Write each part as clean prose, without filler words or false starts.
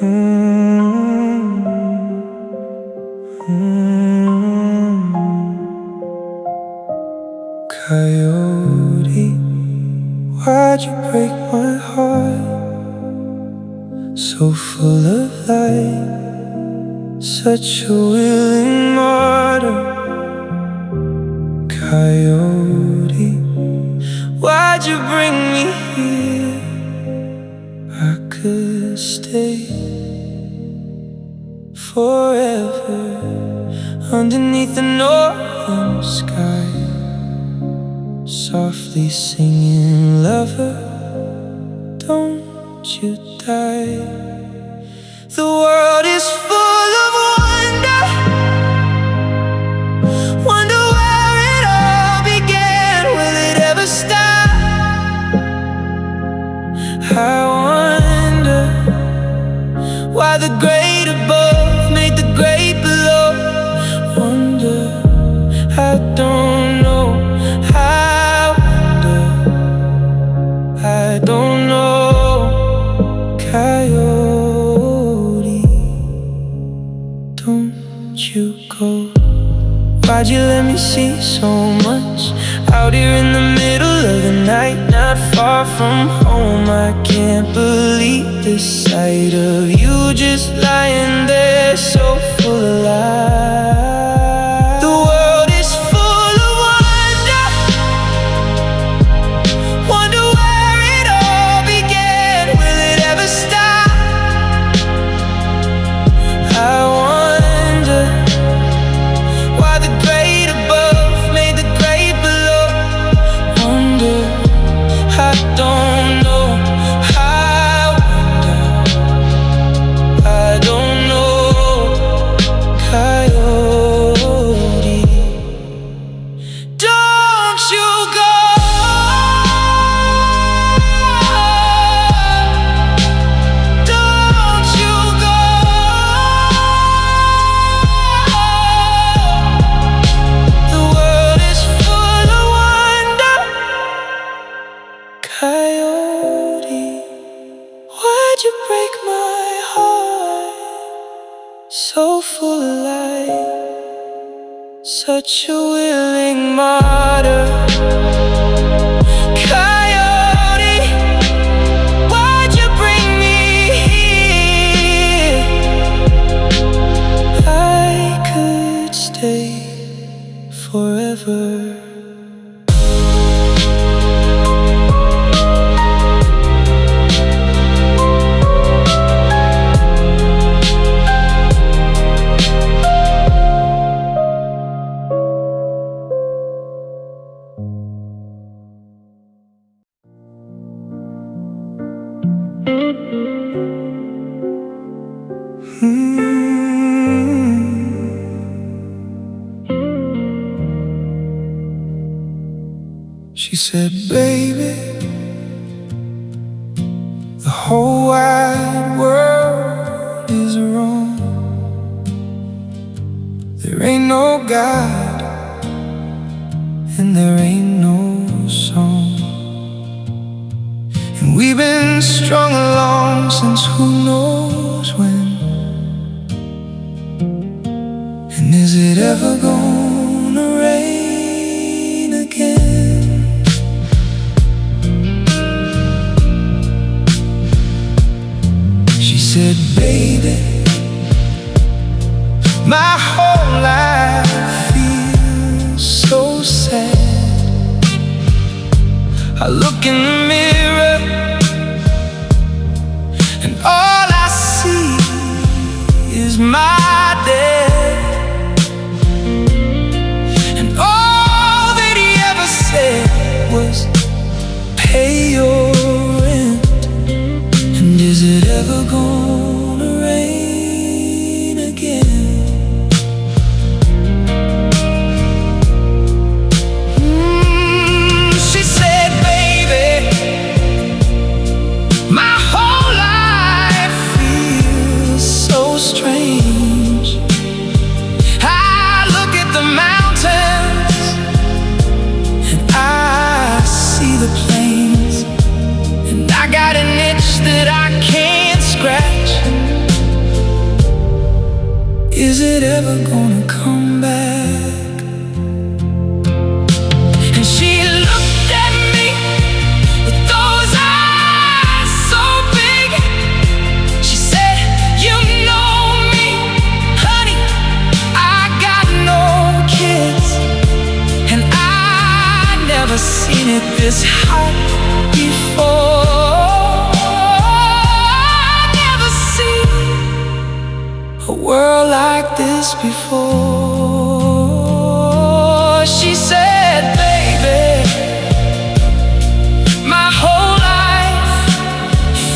Coyote, why'd you break my heart? So full of light, such a willing martyr. Coyote, why'd you bring me here? I could stay forever underneath the northern sky, softly singing, lover, don't you die. The world is full of wonder, wonder where it all began. Will it ever stop? I wonder why the great above made the great below. Wonder, I don't know. I don't know. Coyote, don't you go. Why'd you let me see so much out here in the middle of the night, not far from home? I can't believe the sight of you just lying there so full of life. The world is full of wonder, wonder where it all began. Will it ever stop? I wonder why the great above made the great below. Wonder, I don't know. I wonder, I don't know. Coyote, don't you go. Don't you go. The world is full of wonder. Coyote, why'd you break my heart? So full of light, such a willing martyr. Coyote, why'd you bring me here? I could stay forever. She said, baby, the whole wide world is wrong. There ain't no God, and there ain't no song. And we've been strung along since who knows when. And is it ever gonna rain again? She said, baby, my whole life feels so sad. I look in the mirror and all I see is my dad. And all that he ever said was, pay your rent. And is it ever gonna rain again? She said, baby, my whole life feels so strange. I look at the mountains and I see the plains, and I got an itch that I can't scratch. it ever gonna come back? And she looked at me with those eyes so big. She said, you know me, honey, I got no kids. And I never seen it this hot before. A world like this before. She said, baby, my whole life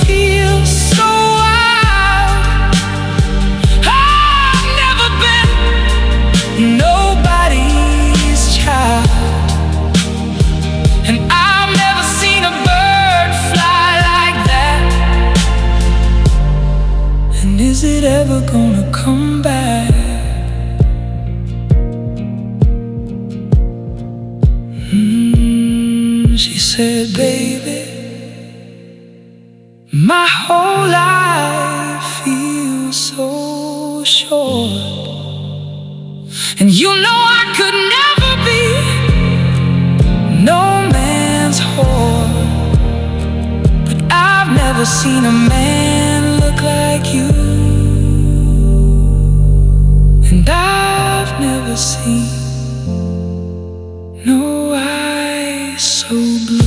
feels so wild. I've never been nobody's child, and I've never seen a bird fly like that. And is it ever gonna come back? She said, baby, my whole life feels so short, and you know I could never be no man's whore. But I've never seen a man look like you, and I've never seen no eyes so blue.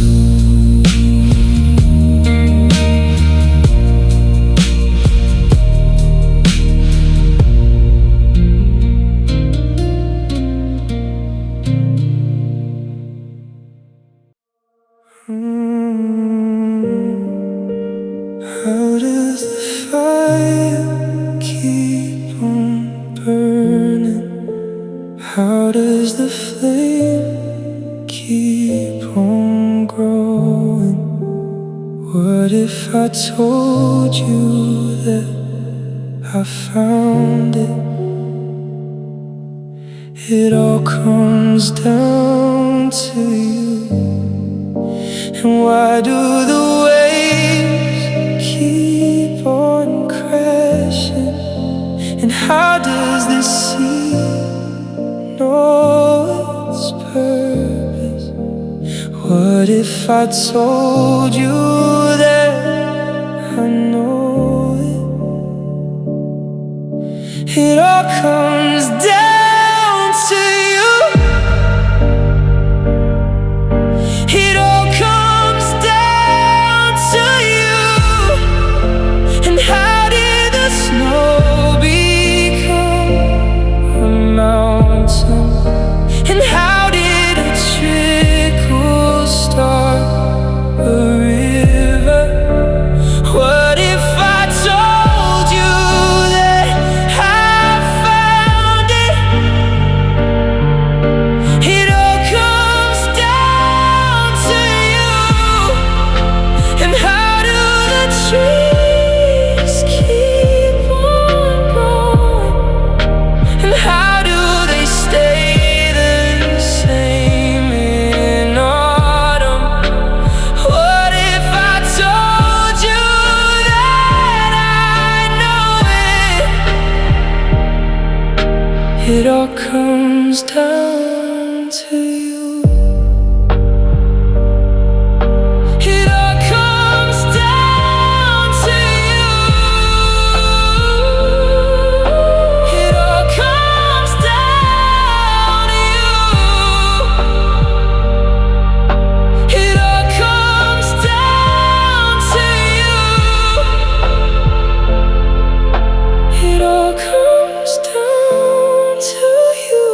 How does the fire keep on burning? How does the flame keep on growing? What if I told you that I found it? It all comes down to you. And why do the waves keep on crashing? And how does the sea know its purpose? What if I told you that I know it? It all comes down to you. It all comes down to you. And how did the snow become a mountain? And how did a trickle start a river? What if I told you that I found it? It all comes down to you. And how do the trees keep on growing? And how do they stay the same in autumn? What if I told you that I know it? It all comes down to you. It all comes down to you. It all comes down to you. It all comes down to you. It all comes down to you.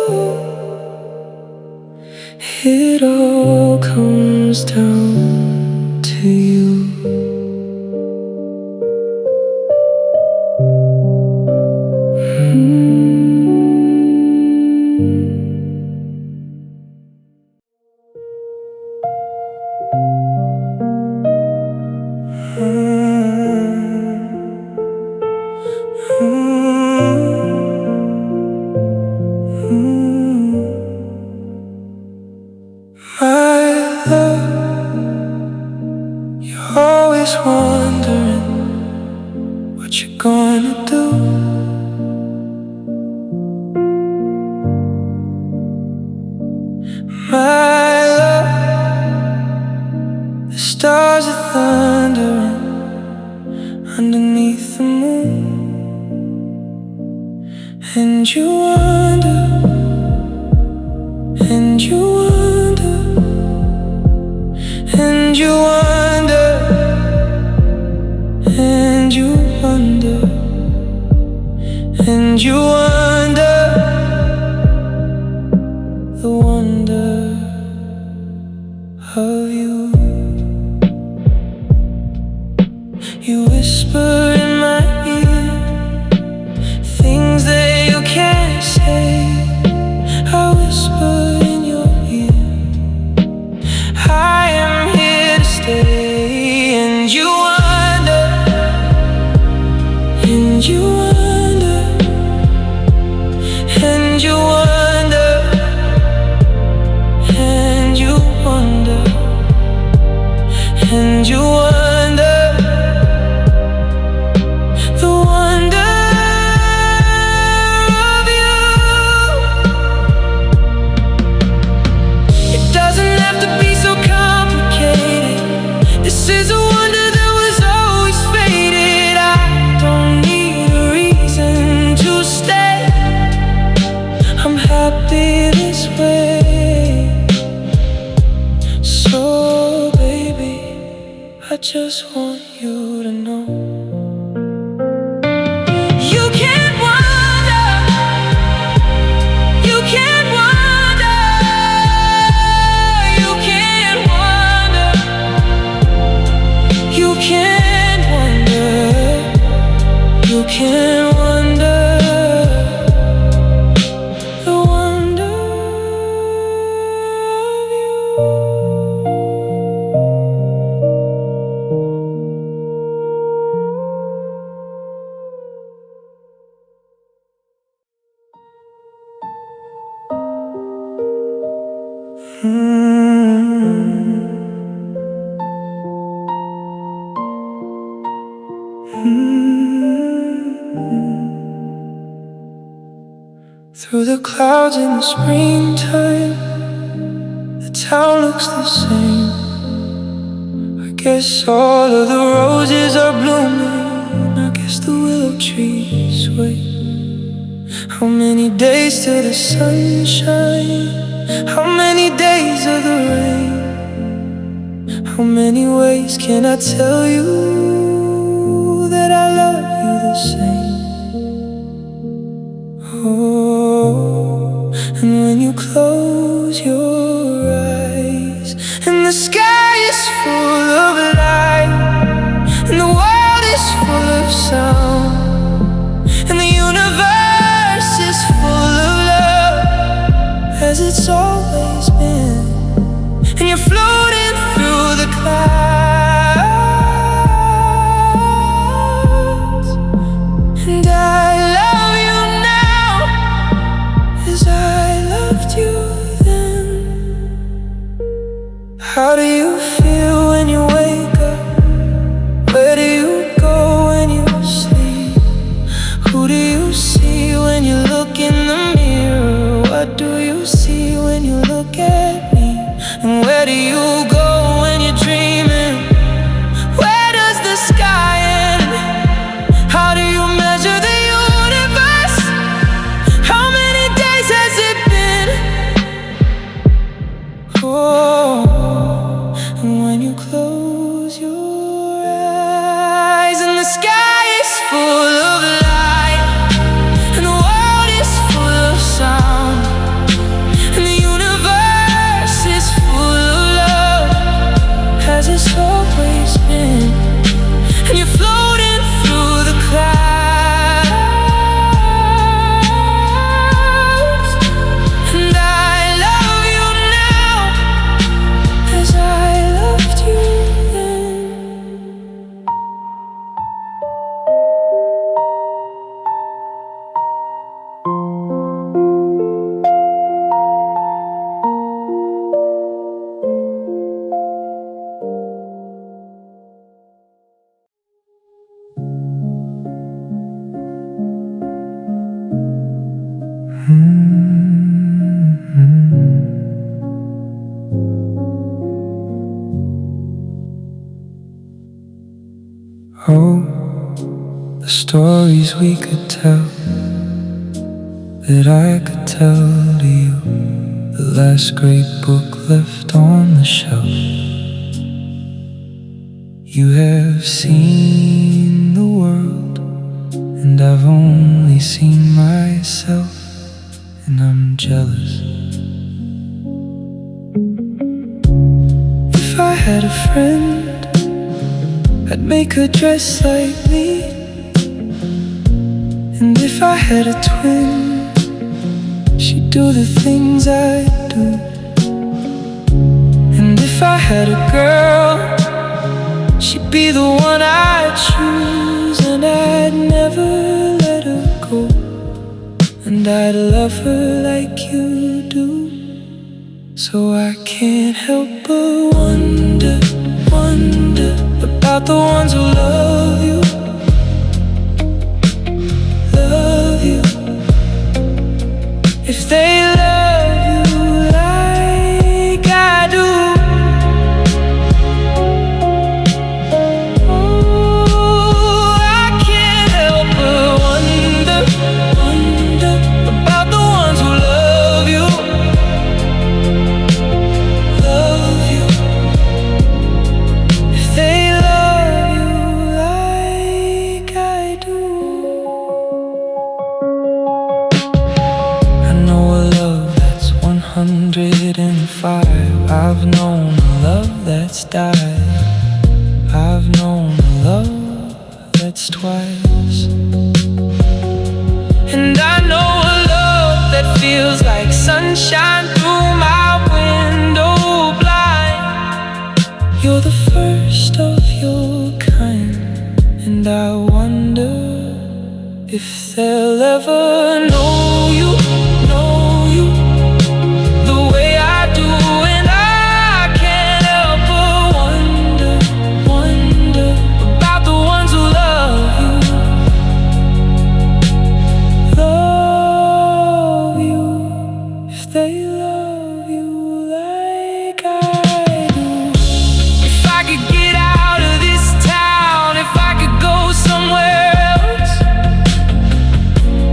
It all comes down to you. My love, you're always wondering what you're gonna do stars are thundering underneath the moon. And you wonder, and you wonder, and you wonder, and you wonder, and you wonder, the wonder of you. You whisper in my ear things that you can't say. I whisper in your ear, I am here to stay. And you wonder, and you wonder, and you wonder, and you wonder, and you wonder, the wonder of you. It doesn't have to be so complicated. This is a wonder that was always faded. I don't need a reason to stay. I'm happy this way. So baby, I just want you to know you can't wonder, you can't wonder, you can't wonder, you can't wonder, you can't wonder, the wonder of you. Through the clouds in the springtime, the town looks the same. I guess all of the roses are blooming. I guess the willow trees sway. How many days till the sunshine? How many days of the rain? How many ways can I tell you that I love you the same? Oh, and when you close your eyes and the sky is full of light and the world is full of sound and the universe is full of love, as it's always been, and you're floating through the clouds, Oh, the stories we could tell, that I could tell to you, the last great book left on the shelf. You have seen the world, and I've only seen myself, and I'm jealous. If I had a friend, I'd make her dress like me. And if I had a twin, she'd do the things I do. And if I had a girl, she'd be the one I'd choose. And I'd never let her go, and I'd love her like you do. So I can't help but wonder about the ones who love you, if they love you like I do. Oh, I can't help but wonder about the ones who love you, if they love you like I do. I know a love that's 105. I've known a love that's died. I've known a love that's twice. And I know a love that feels like sunshine through my window blind. You're the first of your kind, and I wonder if they'll ever know you the way I do. And I can't help but wonder about the ones who love you, if they love you like I do. If I could get out of this town, if I could go somewhere else,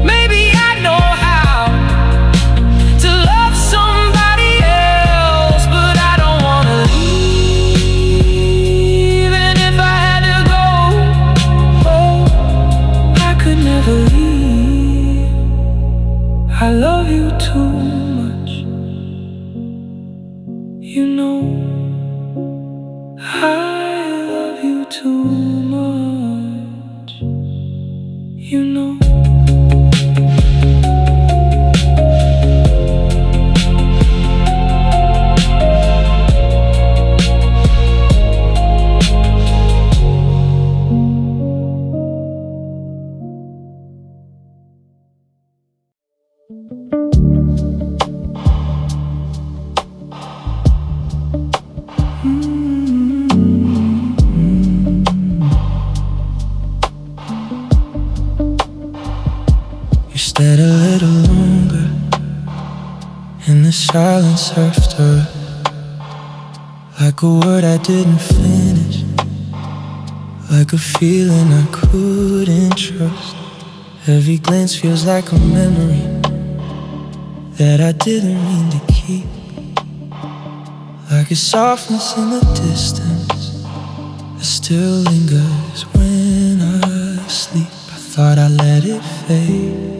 maybe I know how to love somebody else. But I don't wanna leave, and if I had to go, oh, I could never leave. I love you too much, you know. I love you too much, you know. You stayed a little longer, and the silence surfed her like a word I didn't finish, like a feeling I couldn't trust. Every glance feels like a memory that I didn't mean to keep, like a softness in the distance that still lingers when I sleep. I thought I let it fade,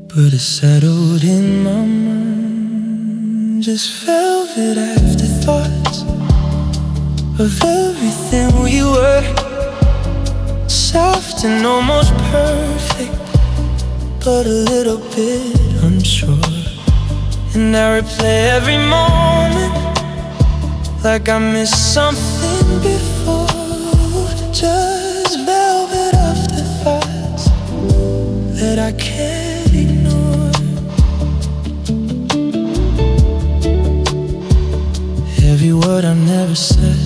but it settled in my mind. Just velvet afterthoughts of everything we were, soft and almost perfect, but a little bit unsure. And I replay every moment like I missed something before. Just velvet afterthoughts that I can't ignore. Every word I never said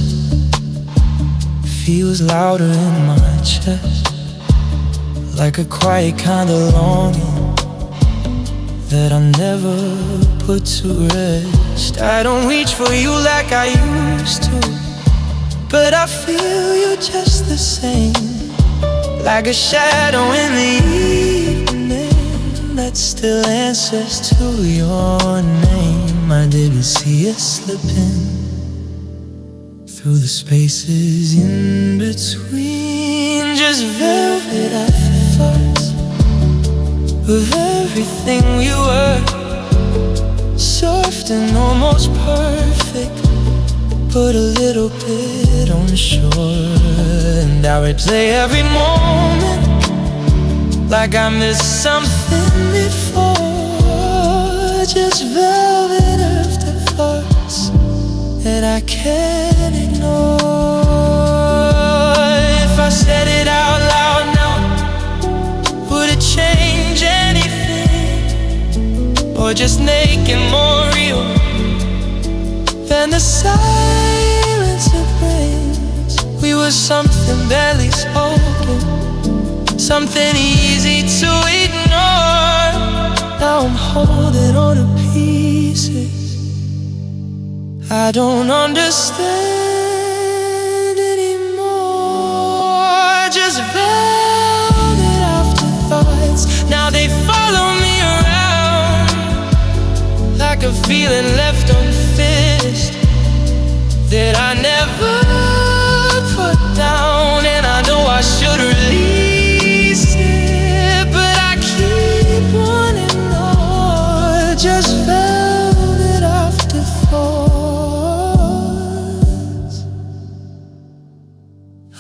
feels louder in my chest, like a quiet kind of longing that I never put to rest. I don't reach for you like I used to, but I feel you just the same, like a shadow in the evening that still answers to your name. I didn't see you slipping through the spaces in between, just velvet afterthoughts of everything we were, soft and almost perfect, but a little bit unsure. And I replay every moment like I missed something before, just velvet afterthoughts that I can't ignore. If I said it out loud now, would it change anything, or just make it more real than the silence it brings? We were something barely spoken, something easy to ignore. Now I'm holding on to pieces I don't understand anymore. Just velvet afterthoughts, now they follow me around, like a feeling left unfinished that I never put down. And I know I should release it, but I keep wanting more. Just velvet afterthoughts,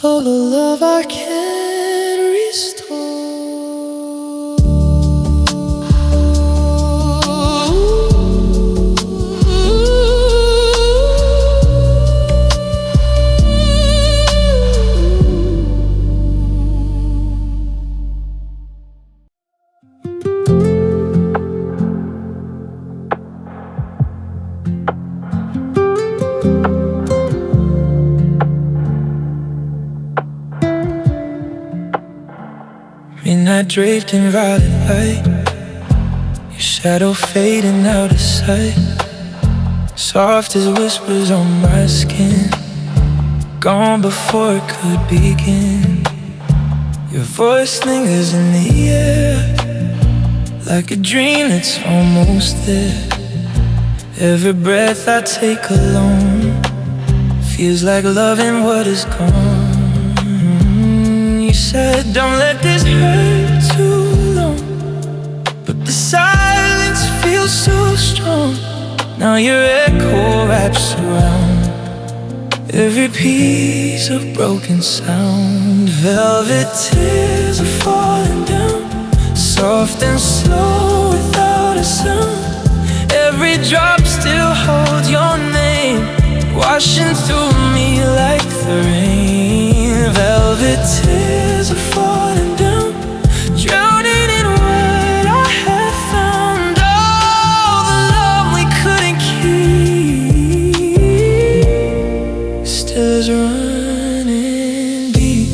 all the love I can restore. Midnight draped in violet light, your shadow fading out of sight, soft as whispers on my skin, gone before it could begin. Your voice lingers in the air, like a dream that's almost there. Every breath I take alone feels like loving what is gone. You said don't let this hurt too long, but the silence feels so strong. Now your echo wraps around every piece of broken sound. Velvet tears are falling down, soft and slow without a sound. Every drop still holds your name, washing through me like the rain. Velvet tears are falling down, drowning in what I had found. All the love we couldn't keep still is running deep.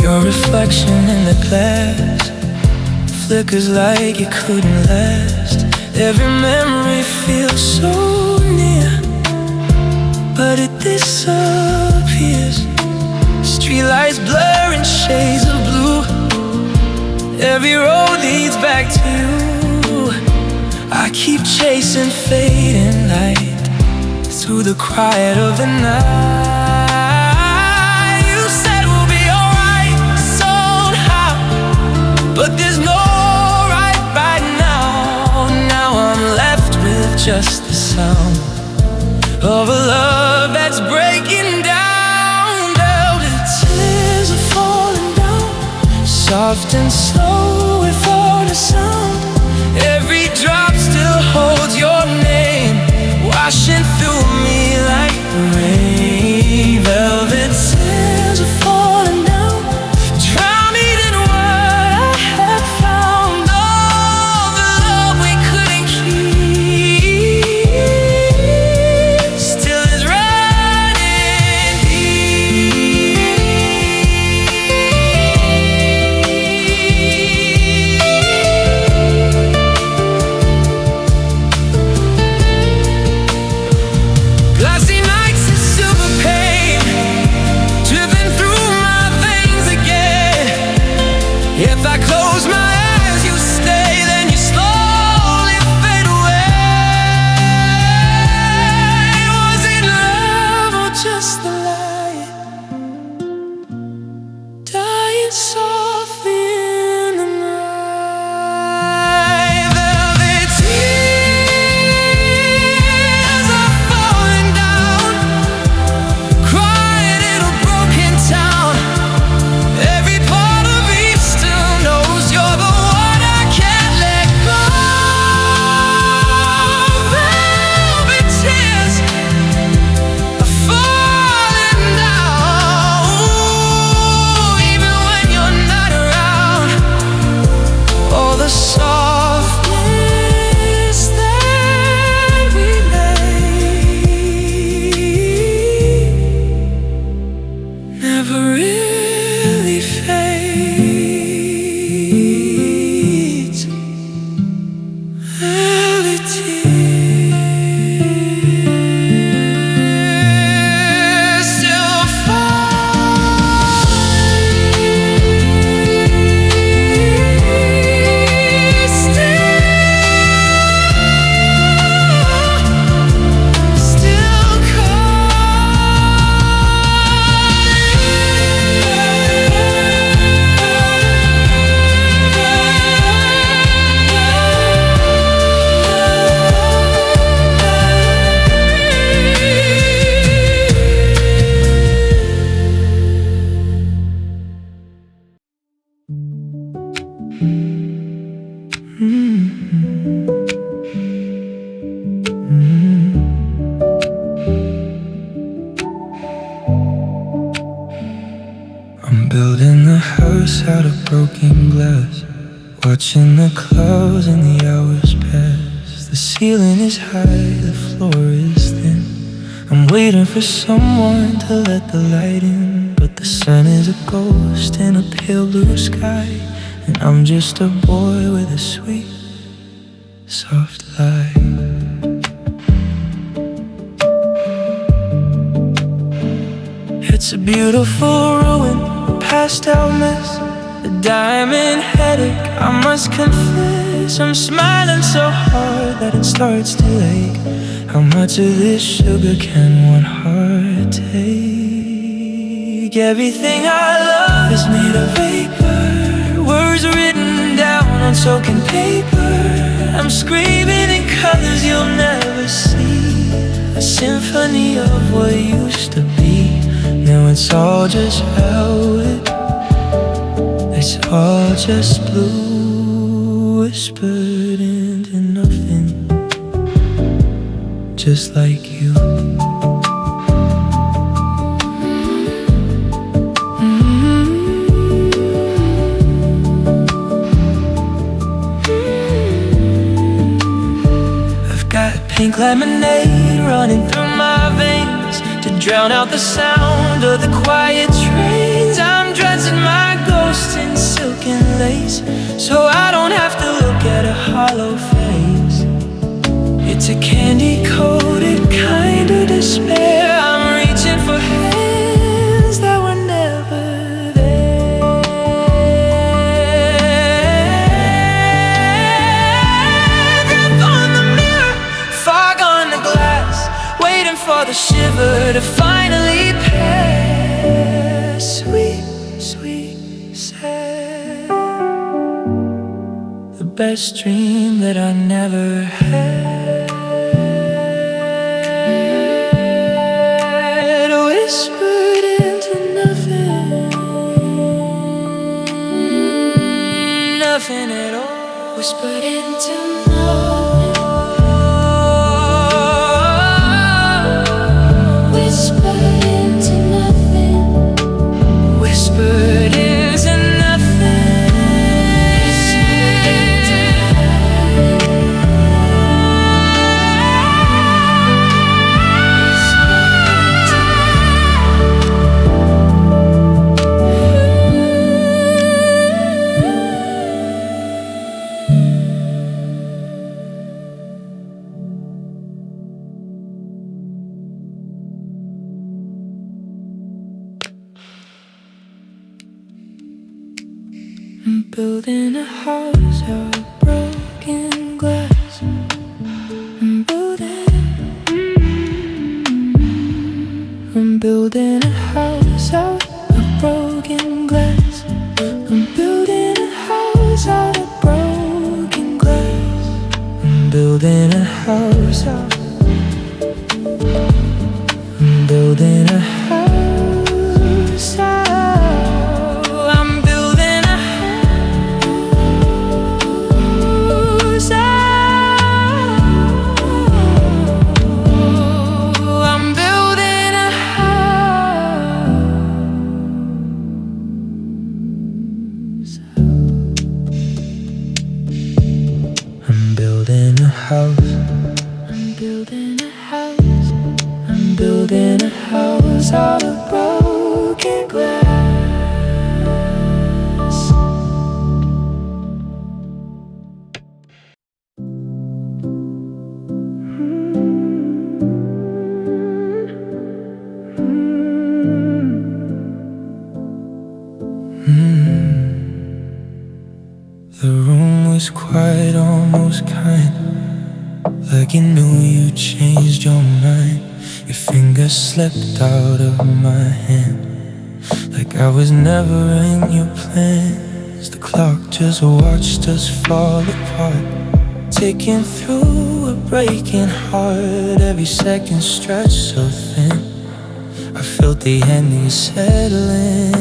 Your reflection in the glass flickers like it couldn't last. Every memory feels so near, but it disappears. Streetlights blur in shades of blue, every road leads back to you. I keep chasing fading light through the quiet of the night. You said we'll be alright somehow, but there's no right now. Now I'm left with just the sound of a love that's breaking down. Velvet tears are falling down, soft and slow without a sound. Every drop still holds your name, washing through me like the rain. Velvet tears are falling down, drowning in what I had found. All the love we couldn't keep still is running deep. watching the clouds and the hours pass. The ceiling is high, the floor is thin. I'm waiting for someone to let the light in, but the sun is a ghost in a pale blue sky, and I'm just a boy with a sweet, soft light. It's a beautiful ruin, a passed out mess, a diamond headache, I must confess. I'm smiling so hard that it starts to ache. How much of this sugar can one heart take? Everything I love is made of vapor, words written down on soaking paper. I'm screaming in colors you'll never see, a symphony of what used to be. Now it's all just how it's all just blue, whispered into nothing, just like you. I've got pink lemonade running through my veins to drown out the sound of the quiet trains. I'm dressing my ghost in silk and lace, so I don't have to look at a hollow face. It's a candy-coated kind of despair. I'm reaching for hands that were never there. Breath on the mirror, fog on the glass, waiting for the shiver to finally pass. Sweet, sweet, sad, the best dream that I never had. Whispered into nothing, nothing at all. Whispered into nothing, whispered into nothing, whispered into nothing, whispered into I'm building a house out of broken glass. I'm building a house out of broken glass. I'm building a house out of broken glass. I'm building a house out. I'm building a house out. I'm building a house out. I'm building a house out. I'm building a house. I'm building a house. I'm building a house out of broken glass. The room was quiet, almost kind, like you knew you changed your mind. Your fingers slipped out of my hand, like I was never in your plans. The clock just watched us fall apart, ticking through a breaking heart. Every second stretched so thin, I felt the ending settling.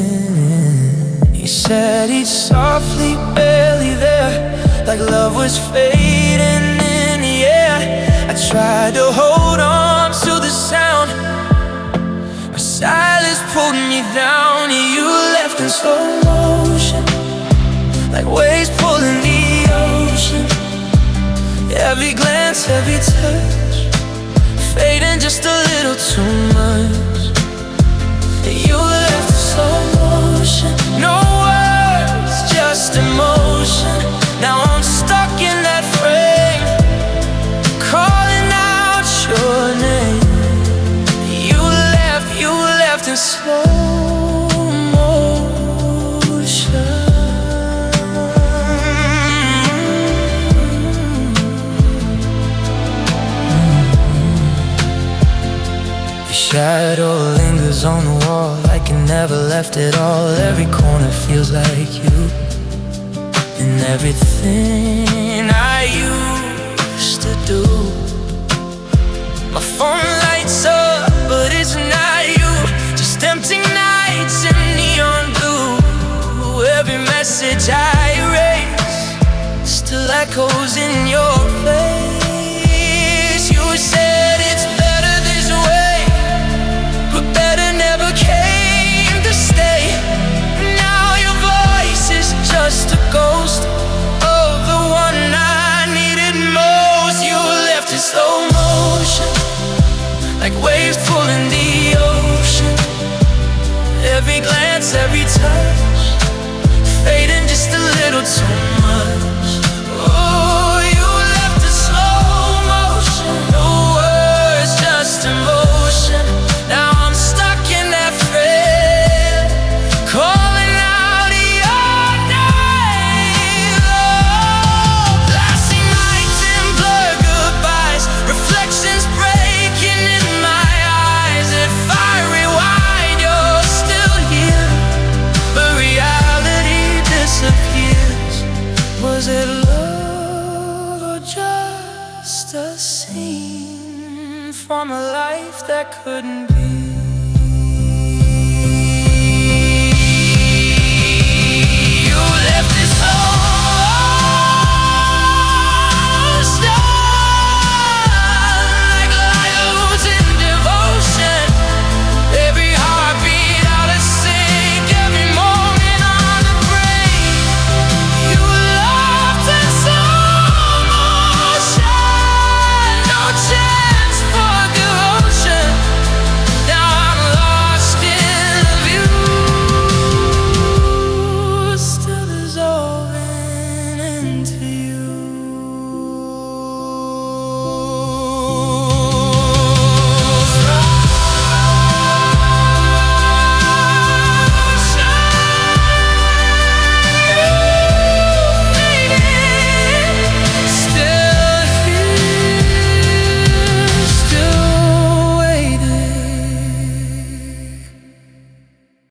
He said he'd softly, barely there, like love was fading in the air. I tried to hold on to the sound, but silence pulled me down. You left in slow motion, like waves pulling me Every glance, every touch, fading just a little too much. You left slow motion, no words, just emotion. Now I'm stuck in that frame, calling out your name. You left in slow motion. Your shadow lingers on the wall like you never left at all. Every corner feels like you, and everything I used to do. My phone lights up, but it's not you. Just empty nights and neon blue. Every message I erase still echoes in your face. You said it's better this way, but better never came to stay. Now your voice is just a ghost of the one I needed most. You left in slow motion, like waves pulling the ocean. Every glance, every touch, fading just a little too much. Oh, you left in slow motion, no words, just emotion. Now I'm stuck in that frame, calling out your name. Oh, lasting nights and blurred goodbyes, reflections breaking in my eyes. If I rewind, you're still here, but reality disappears. Was it love or just a scene from a life that couldn't be?